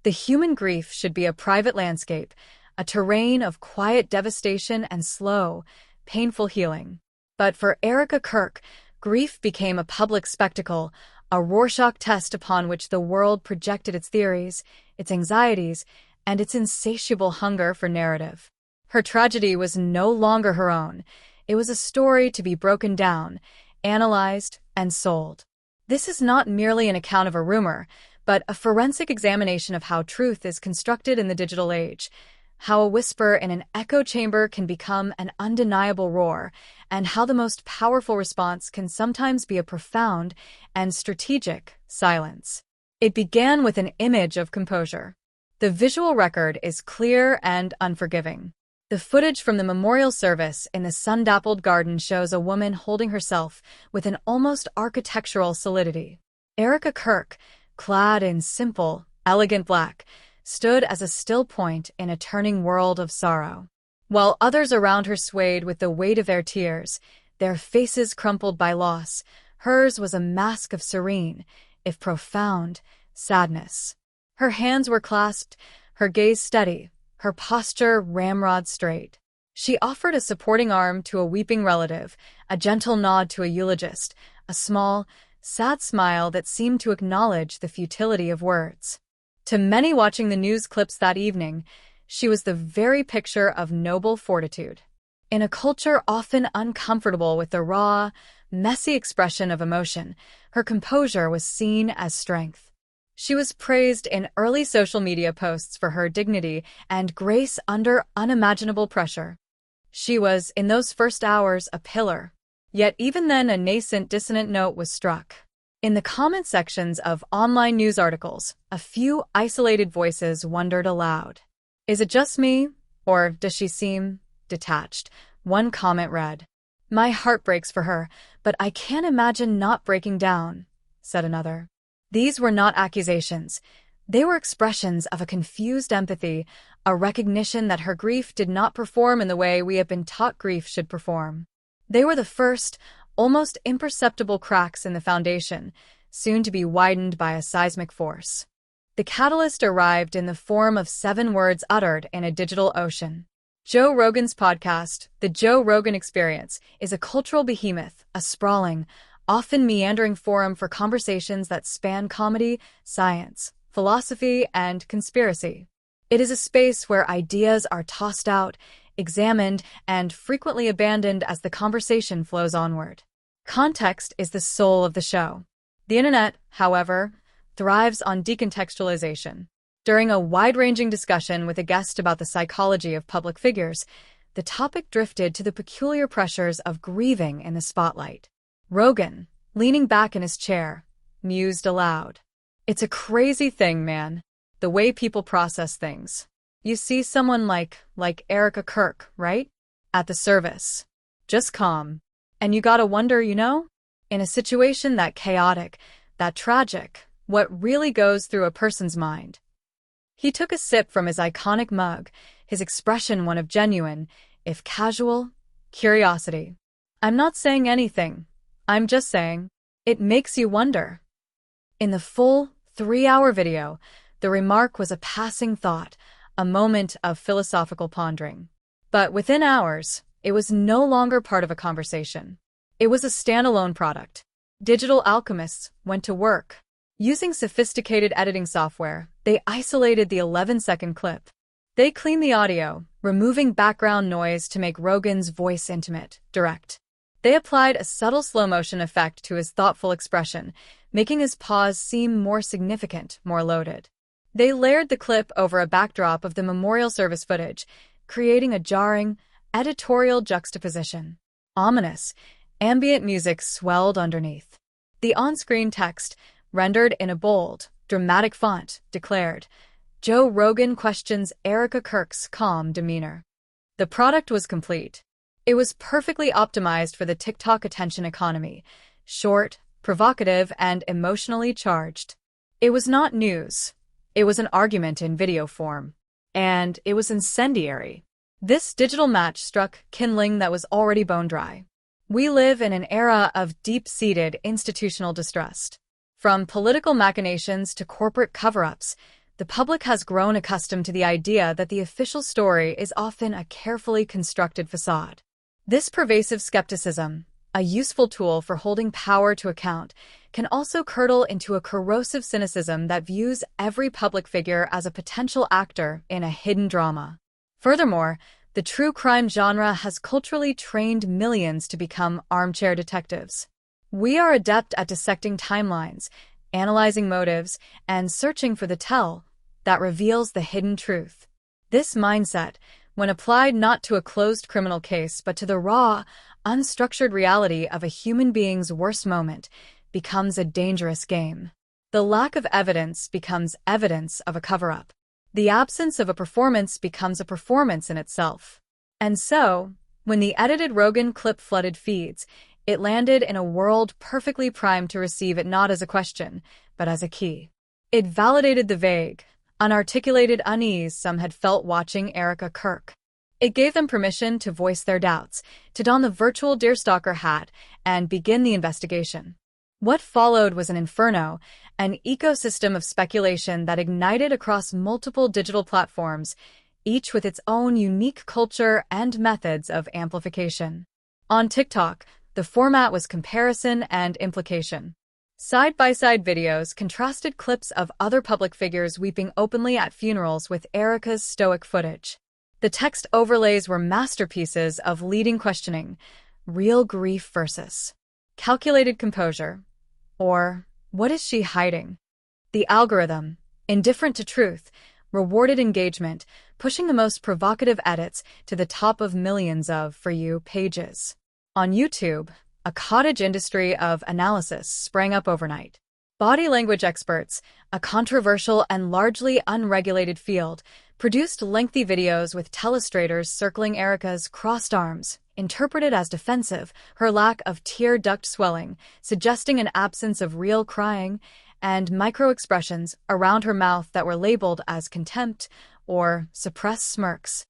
The human grief should be a private landscape, a terrain of quiet devastation and slow, painful healing. But for Erika Kirk, grief became a public spectacle, a Rorschach test upon which the world projected its theories, its anxieties, and its insatiable hunger for narrative. Her tragedy was no longer her own. It was a story to be broken down, analyzed, and sold. This is not merely an account of a rumor, but a forensic examination of how truth is constructed in the digital age, how a whisper in an echo chamber can become an undeniable roar, and how the most powerful response can sometimes be a profound and strategic silence. It began with an image of composure. The visual record is clear and unforgiving. The footage from the memorial service in the sun-dappled garden shows a woman holding herself with an almost architectural solidity. Erika Kirk, clad in simple, elegant black, stood as a still point in a turning world of sorrow. While others around her swayed with the weight of their tears, their faces crumpled by loss, hers was a mask of serene, if profound, sadness. Her hands were clasped, her gaze steady, her posture ramrod straight. She offered a supporting arm to a weeping relative, a gentle nod to a eulogist, a small, sad smile that seemed to acknowledge the futility of words. To many watching the news clips that evening, she was the very picture of noble fortitude. In a culture often uncomfortable with the raw, messy expression of emotion, her composure was seen as strength. She was praised in early social media posts for her dignity and grace under unimaginable pressure. She was, in those first hours, a pillar. Yet even then a nascent dissonant note was struck. In the comment sections of online news articles, a few isolated voices wondered aloud. Is it just me, or does she seem detached? One comment read, "My heart breaks for her, but I can't imagine not breaking down," said another. These were not accusations. They were expressions of a confused empathy, a recognition that her grief did not perform in the way we have been taught grief should perform. They were the first, almost imperceptible cracks in the foundation, soon to be widened by a seismic force. The catalyst arrived in the form of 7 words uttered in a digital ocean. Joe Rogan's podcast, The Joe Rogan Experience, is a cultural behemoth, a sprawling, often meandering forum for conversations that span comedy, science, philosophy, and conspiracy. It is a space where ideas are tossed out, examined, and frequently abandoned as the conversation flows onward. Context is the soul of the show. The internet, however, thrives on decontextualization. During a wide-ranging discussion with a guest about the psychology of public figures, the topic drifted to the peculiar pressures of grieving in the spotlight. Rogan, leaning back in his chair, mused aloud. "It's a crazy thing, man. The way people process things. You see someone like Erika Kirk, right? At the service. Just calm. And you gotta wonder, in a situation that chaotic, that tragic, what really goes through a person's mind." He took a sip from his iconic mug, his expression one of genuine, if casual, curiosity. "I'm not saying anything. I'm just saying, it makes you wonder." In the full 3-hour video, the remark was a passing thought, a moment of philosophical pondering. But within hours, it was no longer part of a conversation. It was a standalone product. Digital alchemists went to work. Using sophisticated editing software, they isolated the 11-second clip. They cleaned the audio, removing background noise to make Rogan's voice intimate, direct. They applied a subtle slow-motion effect to his thoughtful expression, making his pause seem more significant, more loaded. They layered the clip over a backdrop of the memorial service footage, creating a jarring, editorial juxtaposition. Ominous, ambient music swelled underneath. The on-screen text, rendered in a bold, dramatic font, declared, "Joe Rogan questions Erika Kirk's calm demeanor." The product was complete. It was perfectly optimized for the TikTok attention economy, short, provocative, and emotionally charged. It was not news. It was an argument in video form. And it was incendiary. This digital match struck kindling that was already bone-dry. We live in an era of deep-seated institutional distrust. From political machinations to corporate cover-ups, the public has grown accustomed to the idea that the official story is often a carefully constructed facade. This pervasive skepticism, a useful tool for holding power to account, can also curdle into a corrosive cynicism that views every public figure as a potential actor in a hidden drama. Furthermore, the true crime genre has culturally trained millions to become armchair detectives. We are adept at dissecting timelines, analyzing motives, and searching for the tell that reveals the hidden truth. This mindset, when applied not to a closed criminal case but to the raw, unstructured reality of a human being's worst moment, becomes a dangerous game. The lack of evidence becomes evidence of a cover-up. The absence of a performance becomes a performance in itself. And so, when the edited Rogan clip flooded feeds, it landed in a world perfectly primed to receive it not as a question, but as a key. It validated the vague, unarticulated unease some had felt watching Erika Kirk. It gave them permission to voice their doubts, to don the virtual deerstalker hat, and begin the investigation. What followed was an inferno, an ecosystem of speculation that ignited across multiple digital platforms, each with its own unique culture and methods of amplification. On TikTok, the format was comparison and implication. Side-by-side videos contrasted clips of other public figures weeping openly at funerals with Erika's stoic footage. The text overlays were masterpieces of leading questioning, real grief versus calculated composure, or what is she hiding? The algorithm, indifferent to truth, rewarded engagement, pushing the most provocative edits to the top of millions of For You pages. On YouTube, a cottage industry of analysis sprang up overnight. Body language experts, a controversial and largely unregulated field, produced lengthy videos with telestrators circling Erika's crossed arms, interpreted as defensive, her lack of tear duct swelling, suggesting an absence of real crying, and micro-expressions around her mouth that were labeled as contempt or suppressed smirks.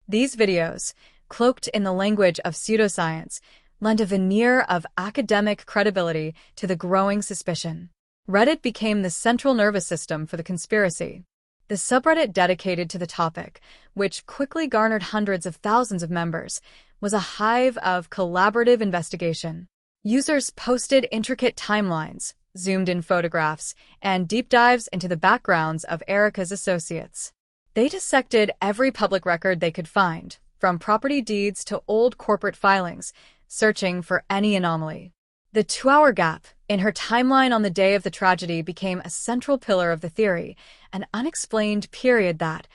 These videos, cloaked in the language of pseudoscience, lent a veneer of academic credibility to the growing suspicion. Reddit became the central nervous system for the conspiracy. The subreddit dedicated to the topic, which quickly garnered hundreds of thousands of members, was a hive of collaborative investigation. Users posted intricate timelines, zoomed-in photographs, and deep dives into the backgrounds of Erika's associates. They dissected every public record they could find, from property deeds to old corporate filings, searching for any anomaly. The 2-hour gap in her timeline on the day of the tragedy became a central pillar of the theory, an unexplained period that,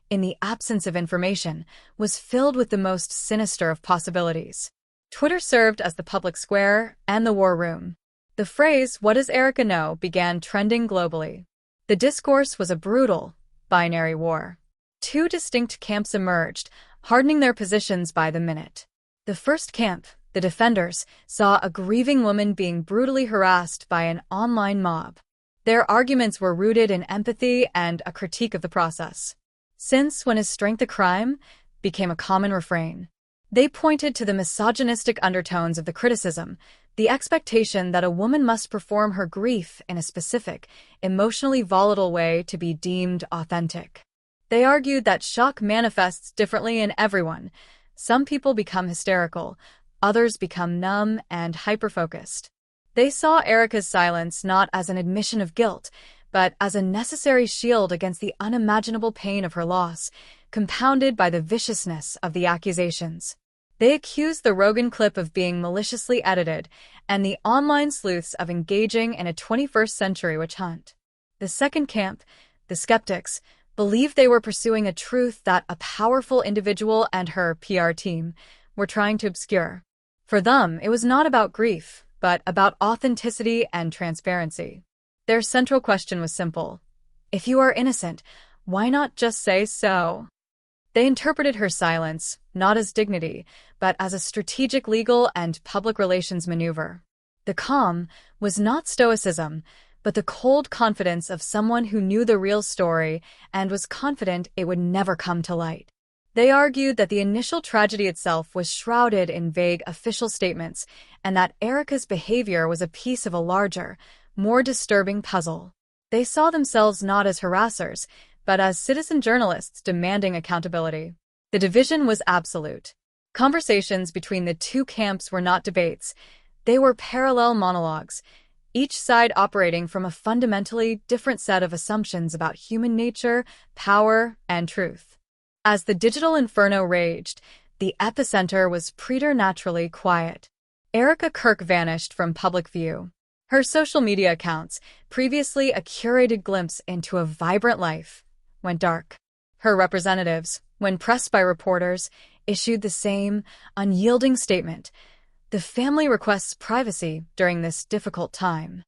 in the absence of information, was filled with the most sinister of possibilities. Twitter served as the public square and the war room. The phrase, "What does Erika know?" began trending globally. The discourse was a brutal, binary war. Two distinct camps emerged, hardening their positions by the minute. The first camp, the defenders, saw a grieving woman being brutally harassed by an online mob. Their arguments were rooted in empathy and a critique of the process. "Since when is strength a crime?" became a common refrain. They pointed to the misogynistic undertones of the criticism, the expectation that a woman must perform her grief in a specific, emotionally volatile way to be deemed authentic. They argued that shock manifests differently in everyone. Some people become hysterical, others become numb and hyper-focused. They saw Erika's silence not as an admission of guilt, but as a necessary shield against the unimaginable pain of her loss, compounded by the viciousness of the accusations. They accused the Rogan clip of being maliciously edited, and the online sleuths of engaging in a 21st century witch hunt. The second camp, the skeptics, believed they were pursuing a truth that a powerful individual and her PR team were trying to obscure. For them, it was not about grief, but about authenticity and transparency. Their central question was simple. If you are innocent, why not just say so? They interpreted her silence, not as dignity, but as a strategic legal and public relations maneuver. The calm was not stoicism, but the cold confidence of someone who knew the real story and was confident it would never come to light. They argued that the initial tragedy itself was shrouded in vague official statements and that Erika's behavior was a piece of a larger, more disturbing puzzle. They saw themselves not as harassers, but as citizen journalists demanding accountability. The division was absolute. Conversations between the two camps were not debates. They were parallel monologues, each side operating from a fundamentally different set of assumptions about human nature, power, and truth. As the digital inferno raged, the epicenter was preternaturally quiet. Erika Kirk vanished from public view. Her social media accounts, previously a curated glimpse into a vibrant life, went dark. Her representatives, when pressed by reporters, issued the same unyielding statement. The family requests privacy during this difficult time.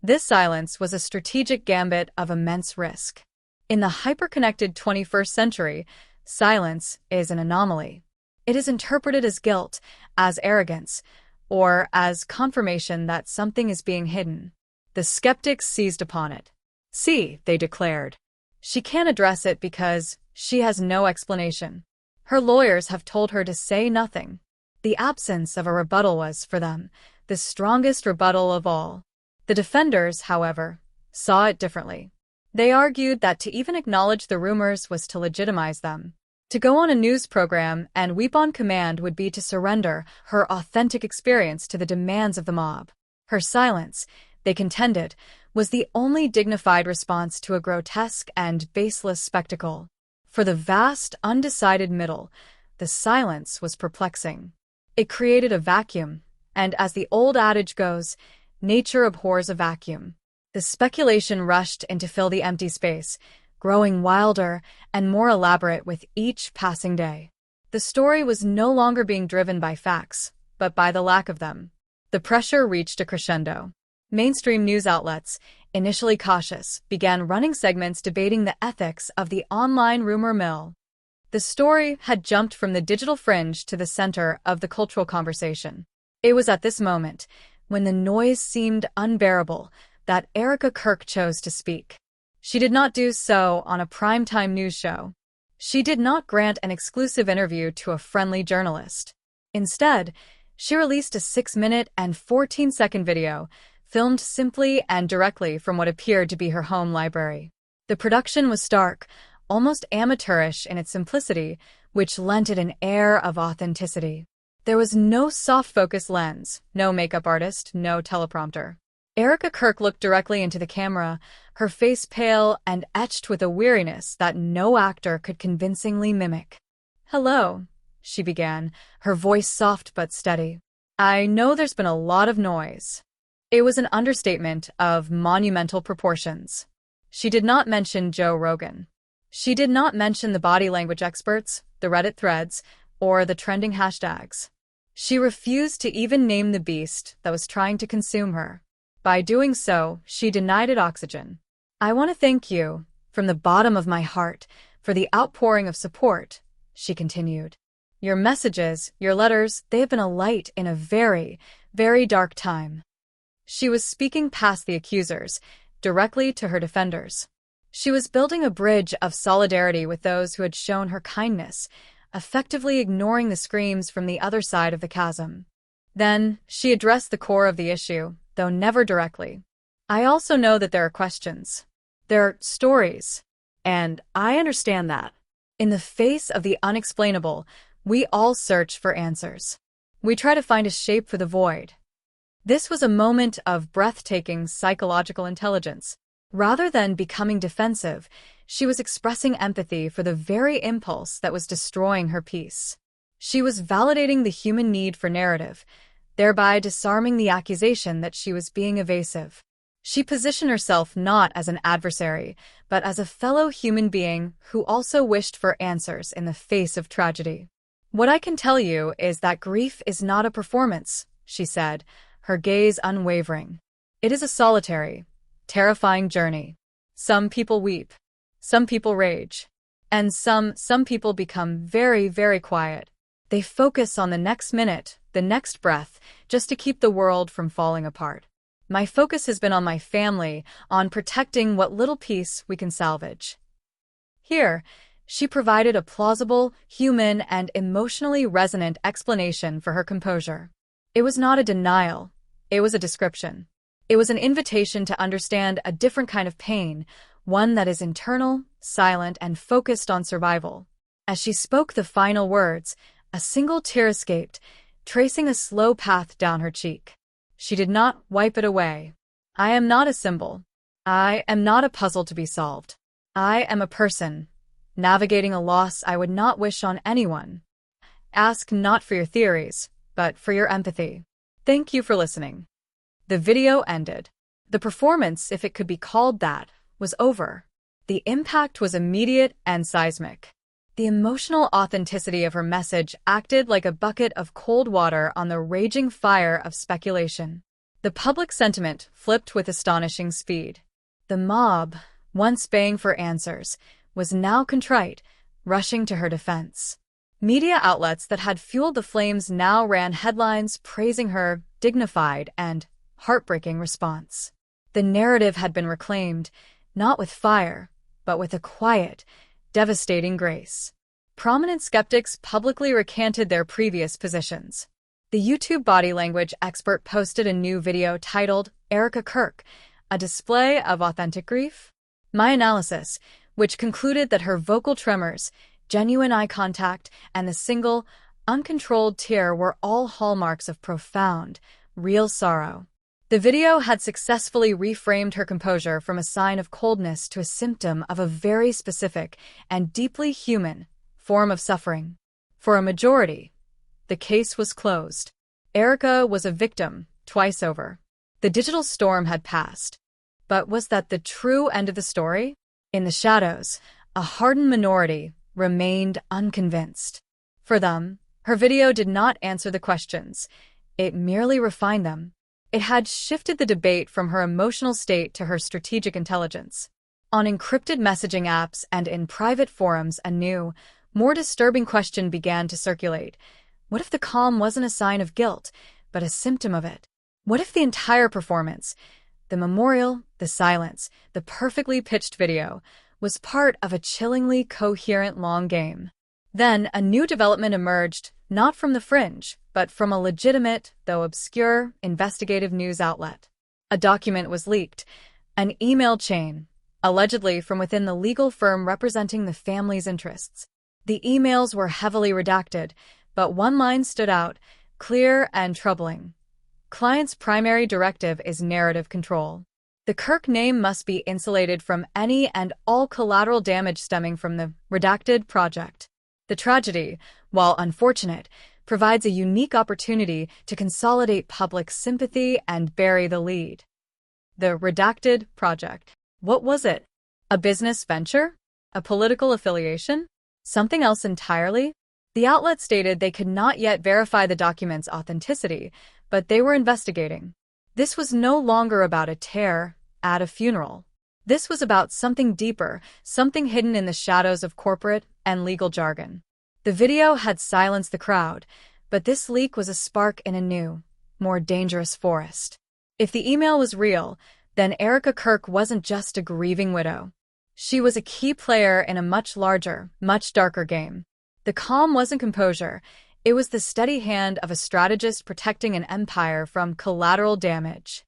This silence was a strategic gambit of immense risk. In the hyper-connected 21st century, silence is an anomaly. It is interpreted as guilt, as arrogance, or as confirmation that something is being hidden. The skeptics seized upon it. "See," they declared. "She can't address it because she has no explanation. Her lawyers have told her to say nothing." The absence of a rebuttal was, for them, the strongest rebuttal of all. The defenders, however, saw it differently. They argued that to even acknowledge the rumors was to legitimize them. To go on a news program and weep on command would be to surrender her authentic experience to the demands of the mob. Her silence, they contended, was the only dignified response to a grotesque and baseless spectacle. For the vast, undecided middle, the silence was perplexing. It created a vacuum, and as the old adage goes, nature abhors a vacuum. The speculation rushed in to fill the empty space, growing wilder and more elaborate with each passing day. The story was no longer being driven by facts, but by the lack of them. The pressure reached a crescendo. Mainstream news outlets, initially cautious, began running segments debating the ethics of the online rumor mill. The story had jumped from the digital fringe to the center of the cultural conversation. It was at this moment, when the noise seemed unbearable, that Erika Kirk chose to speak. She did not do so on a primetime news show. She did not grant an exclusive interview to a friendly journalist. Instead, she released a 6-minute and 14-second video, filmed simply and directly from what appeared to be her home library. The production was stark, almost amateurish in its simplicity, which lent it an air of authenticity. There was no soft-focus lens, no makeup artist, no teleprompter. Erika Kirk looked directly into the camera, her face pale and etched with a weariness that no actor could convincingly mimic. "Hello," she began, her voice soft but steady. "I know there's been a lot of noise." It was an understatement of monumental proportions. She did not mention Joe Rogan. She did not mention the body language experts, the Reddit threads, or the trending hashtags. She refused to even name the beast that was trying to consume her. By doing so, she denied it oxygen. "I want to thank you, from the bottom of my heart, for the outpouring of support," she continued. "Your messages, your letters, they have been a light in a very, very dark time." She was speaking past the accusers, directly to her defenders. She was building a bridge of solidarity with those who had shown her kindness, effectively ignoring the screams from the other side of the chasm. Then, she addressed the core of the issue, though never directly. "I also know that there are questions. There are stories. And I understand that. In the face of the unexplainable, we all search for answers. We try to find a shape for the void." This was a moment of breathtaking psychological intelligence. Rather than becoming defensive, she was expressing empathy for the very impulse that was destroying her peace. She was validating the human need for narrative, thereby disarming the accusation that she was being evasive. She positioned herself not as an adversary, but as a fellow human being who also wished for answers in the face of tragedy. "What I can tell you is that grief is not a performance," she said, her gaze unwavering. "It is a solitary, terrifying journey. Some people weep, some people rage, and some people become very, very quiet. They focus on the next minute, the next breath, just to keep the world from falling apart. My focus has been on my family, on protecting what little peace we can salvage." Here, she provided a plausible, human, and emotionally resonant explanation for her composure. It was not a denial, it was a description. It was an invitation to understand a different kind of pain, one that is internal, silent, and focused on survival. As she spoke the final words, a single tear escaped, tracing a slow path down her cheek. She did not wipe it away. I am not a symbol. I am not a puzzle to be solved. I am a person, navigating a loss I would not wish on anyone. Ask not for your theories, but for your empathy. Thank you for listening. The video ended. The performance, if it could be called that, was over. The impact was immediate and seismic. The emotional authenticity of her message acted like a bucket of cold water on the raging fire of speculation. The public sentiment flipped with astonishing speed. The mob, once baying for answers, was now contrite, rushing to her defense. Media outlets that had fueled the flames now ran headlines praising her dignified and heartbreaking response. The narrative had been reclaimed, not with fire, but with a quiet, devastating grace. Prominent skeptics publicly recanted their previous positions. The YouTube body language expert posted a new video titled Erika Kirk, a display of authentic grief. My analysis, which concluded that her vocal tremors, genuine eye contact, and the single, uncontrolled tear were all hallmarks of profound, real sorrow. The video had successfully reframed her composure from a sign of coldness to a symptom of a very specific and deeply human form of suffering. For a majority, the case was closed. Erika was a victim, twice over. The digital storm had passed. But was that the true end of the story? In the shadows, a hardened minority remained unconvinced. For them, her video did not answer the questions. It merely refined them. It had shifted the debate from her emotional state to her strategic intelligence. On encrypted messaging apps and in private forums, a new, more disturbing question began to circulate. What if the calm wasn't a sign of guilt, but a symptom of it? What if the entire performance, the memorial, the silence, the perfectly pitched video, was part of a chillingly coherent long game? Then a new development emerged, not from the fringe, but from a legitimate, though obscure, investigative news outlet. A document was leaked, an email chain, allegedly from within the legal firm representing the family's interests. The emails were heavily redacted, but one line stood out, clear and troubling. Client's primary directive is narrative control. The Kirk name must be insulated from any and all collateral damage stemming from the redacted project. The tragedy, while unfortunate, provides a unique opportunity to consolidate public sympathy and bury the lead. The redacted project. What was it? A business venture? A political affiliation? Something else entirely? The outlet stated they could not yet verify the document's authenticity, but they were investigating. This was no longer about a tear at a funeral. This was about something deeper, something hidden in the shadows of corporate and legal jargon. The video had silenced the crowd, but this leak was a spark in a new, more dangerous forest. If the email was real, then Erika Kirk wasn't just a grieving widow. She was a key player in a much larger, much darker game. The calm wasn't composure. It was the steady hand of a strategist protecting an empire from collateral damage.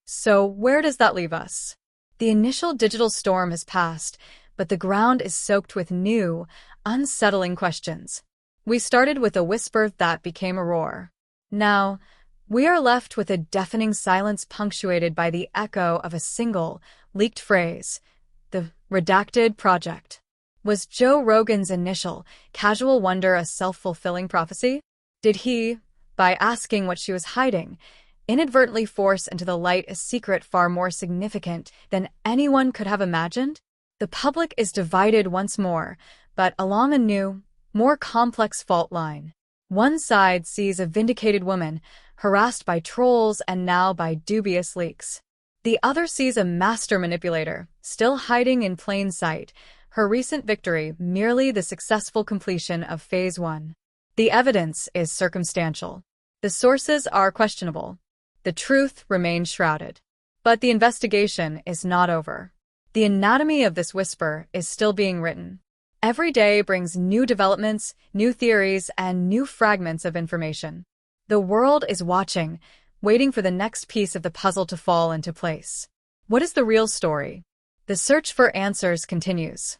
So where does that leave us? The initial digital storm has passed, but the ground is soaked with new, unsettling questions. We started with a whisper that became a roar. Now, we are left with a deafening silence punctuated by the echo of a single, leaked phrase, the redacted project. Was Joe Rogan's initial, casual wonder a self-fulfilling prophecy? Did he, by asking what she was hiding, inadvertently force into the light a secret far more significant than anyone could have imagined? The public is divided once more, but along a new, more complex fault line. One side sees a vindicated woman, harassed by trolls and now by dubious leaks. The other sees a master manipulator, still hiding in plain sight, her recent victory merely the successful completion of Phase 1. The evidence is circumstantial. The sources are questionable. The truth remains shrouded. But the investigation is not over. The anatomy of this whisper is still being written. Every day brings new developments, new theories, and new fragments of information. The world is watching, waiting for the next piece of the puzzle to fall into place. What is the real story? The search for answers continues.